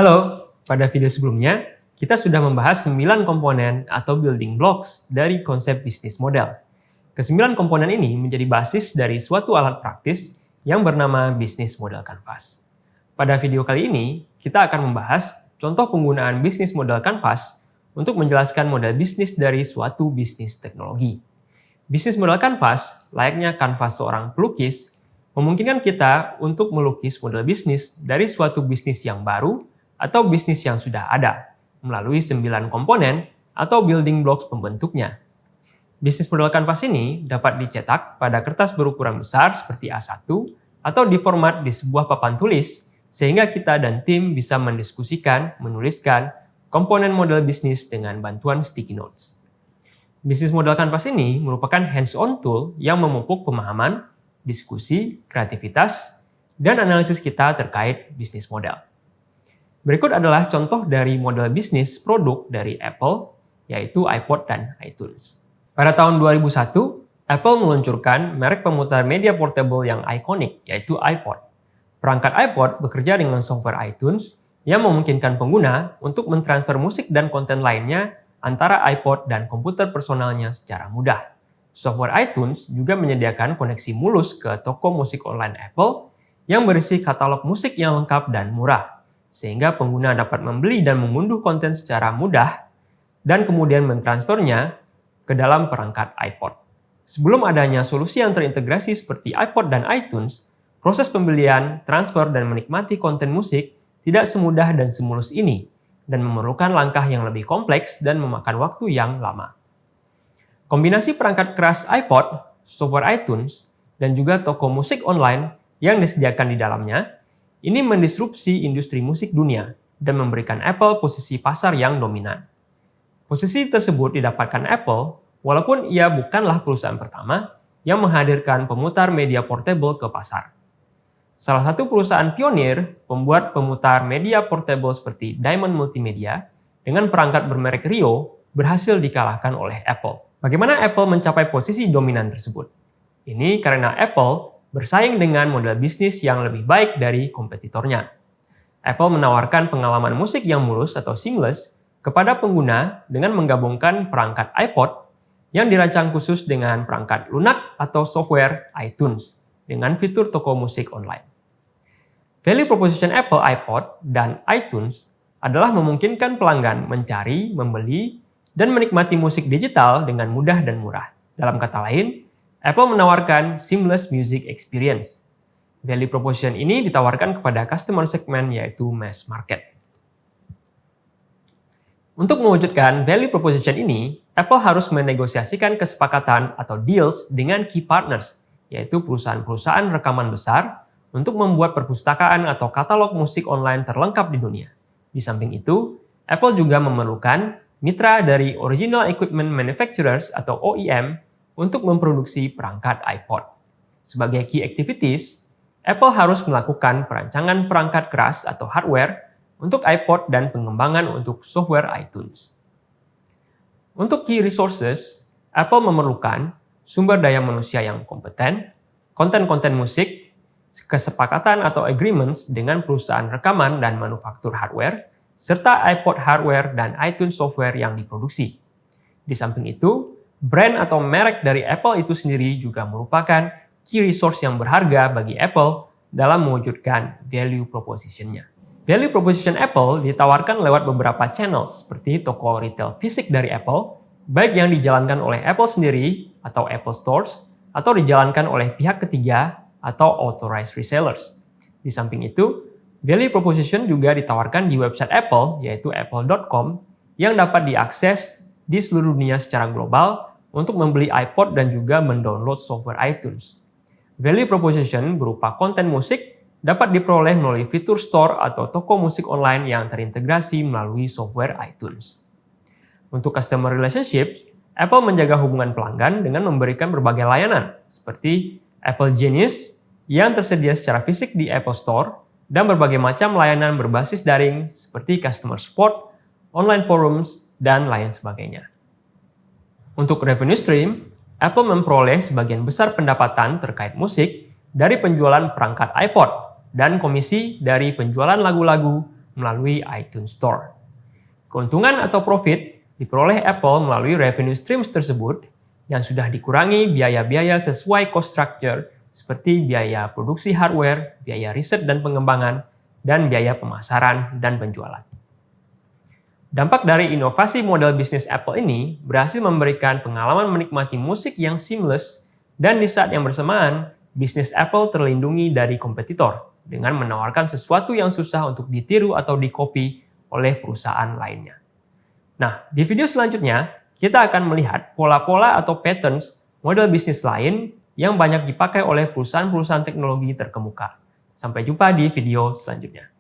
Halo, pada video sebelumnya, kita sudah membahas 9 komponen atau building blocks dari konsep bisnis model. Kesembilan komponen ini menjadi basis dari suatu alat praktis yang bernama bisnis model kanvas. Pada video kali ini, kita akan membahas contoh penggunaan bisnis model kanvas untuk menjelaskan model bisnis dari suatu bisnis teknologi. Bisnis model kanvas, layaknya kanvas seorang pelukis, memungkinkan kita untuk melukis model bisnis dari suatu bisnis yang baru atau bisnis yang sudah ada, melalui 9 komponen atau building blocks pembentuknya. Bisnis model kanvas ini dapat dicetak pada kertas berukuran besar seperti A1 atau diformat di sebuah papan tulis, sehingga kita dan tim bisa mendiskusikan, menuliskan komponen model bisnis dengan bantuan sticky notes. Bisnis model kanvas ini merupakan hands-on tool yang memupuk pemahaman, diskusi, kreativitas, dan analisis kita terkait bisnis model. Berikut adalah contoh dari model bisnis produk dari Apple, yaitu iPod dan iTunes. Pada tahun 2001, Apple meluncurkan merek pemutar media portable yang ikonik, yaitu iPod. Perangkat iPod bekerja dengan software iTunes yang memungkinkan pengguna untuk mentransfer musik dan konten lainnya antara iPod dan komputer personalnya secara mudah. Software iTunes juga menyediakan koneksi mulus ke toko musik online Apple yang berisi katalog musik yang lengkap dan murah, sehingga pengguna dapat membeli dan mengunduh konten secara mudah dan kemudian mentransfernya ke dalam perangkat iPod. Sebelum adanya solusi yang terintegrasi seperti iPod dan iTunes, proses pembelian, transfer, dan menikmati konten musik tidak semudah dan semulus ini, dan memerlukan langkah yang lebih kompleks dan memakan waktu yang lama. Kombinasi perangkat keras iPod, software iTunes, dan juga toko musik online yang disediakan di dalamnya, ini mendisrupsi industri musik dunia dan memberikan Apple posisi pasar yang dominan. Posisi tersebut didapatkan Apple walaupun ia bukanlah perusahaan pertama yang menghadirkan pemutar media portable ke pasar. Salah satu perusahaan pionir pembuat pemutar media portable seperti Diamond Multimedia dengan perangkat bermerek Rio berhasil dikalahkan oleh Apple. Bagaimana Apple mencapai posisi dominan tersebut? Ini karena Apple bersaing dengan model bisnis yang lebih baik dari kompetitornya. Apple menawarkan pengalaman musik yang mulus atau seamless kepada pengguna dengan menggabungkan perangkat iPod yang dirancang khusus dengan perangkat lunak atau software iTunes dengan fitur toko musik online. Value proposition Apple iPod dan iTunes adalah memungkinkan pelanggan mencari, membeli, dan menikmati musik digital dengan mudah dan murah. Dalam kata lain, Apple menawarkan seamless music experience. Value proposition ini ditawarkan kepada customer segment yaitu mass market. Untuk mewujudkan value proposition ini, Apple harus menegosiasikan kesepakatan atau deals dengan key partners, yaitu perusahaan-perusahaan rekaman besar untuk membuat perpustakaan atau katalog musik online terlengkap di dunia. Di samping itu, Apple juga memerlukan mitra dari original equipment manufacturers atau OEM untuk memproduksi perangkat iPod. Sebagai key activities, Apple harus melakukan perancangan perangkat keras atau hardware untuk iPod dan pengembangan untuk software iTunes. Untuk key resources, Apple memerlukan sumber daya manusia yang kompeten, konten-konten musik, kesepakatan atau agreements dengan perusahaan rekaman dan manufaktur hardware, serta iPod hardware dan iTunes software yang diproduksi. Di samping itu, brand atau merek dari Apple itu sendiri juga merupakan key resource yang berharga bagi Apple dalam mewujudkan value proposition-nya. Value proposition Apple ditawarkan lewat beberapa channel seperti toko retail fisik dari Apple, baik yang dijalankan oleh Apple sendiri atau Apple Stores, atau dijalankan oleh pihak ketiga atau authorized resellers. Di samping itu, value proposition juga ditawarkan di website Apple, yaitu apple.com, yang dapat diakses di seluruh dunia secara global untuk membeli iPod dan juga mendownload software iTunes. Value proposition berupa konten musik dapat diperoleh melalui fitur store atau toko musik online yang terintegrasi melalui software iTunes. Untuk customer relationships, Apple menjaga hubungan pelanggan dengan memberikan berbagai layanan seperti Apple Genius yang tersedia secara fisik di Apple Store dan berbagai macam layanan berbasis daring seperti customer support, online forums, dan lain sebagainya. Untuk revenue stream, Apple memperoleh sebagian besar pendapatan terkait musik dari penjualan perangkat iPod dan komisi dari penjualan lagu-lagu melalui iTunes Store. Keuntungan atau profit diperoleh Apple melalui revenue streams tersebut yang sudah dikurangi biaya-biaya sesuai cost structure seperti biaya produksi hardware, biaya riset dan pengembangan, dan biaya pemasaran dan penjualan. Dampak dari inovasi model bisnis Apple ini berhasil memberikan pengalaman menikmati musik yang seamless, dan di saat yang bersamaan, bisnis Apple terlindungi dari kompetitor dengan menawarkan sesuatu yang susah untuk ditiru atau dikopi oleh perusahaan lainnya. Nah, di video selanjutnya, kita akan melihat pola-pola atau patterns model bisnis lain yang banyak dipakai oleh perusahaan-perusahaan teknologi terkemuka. Sampai jumpa di video selanjutnya.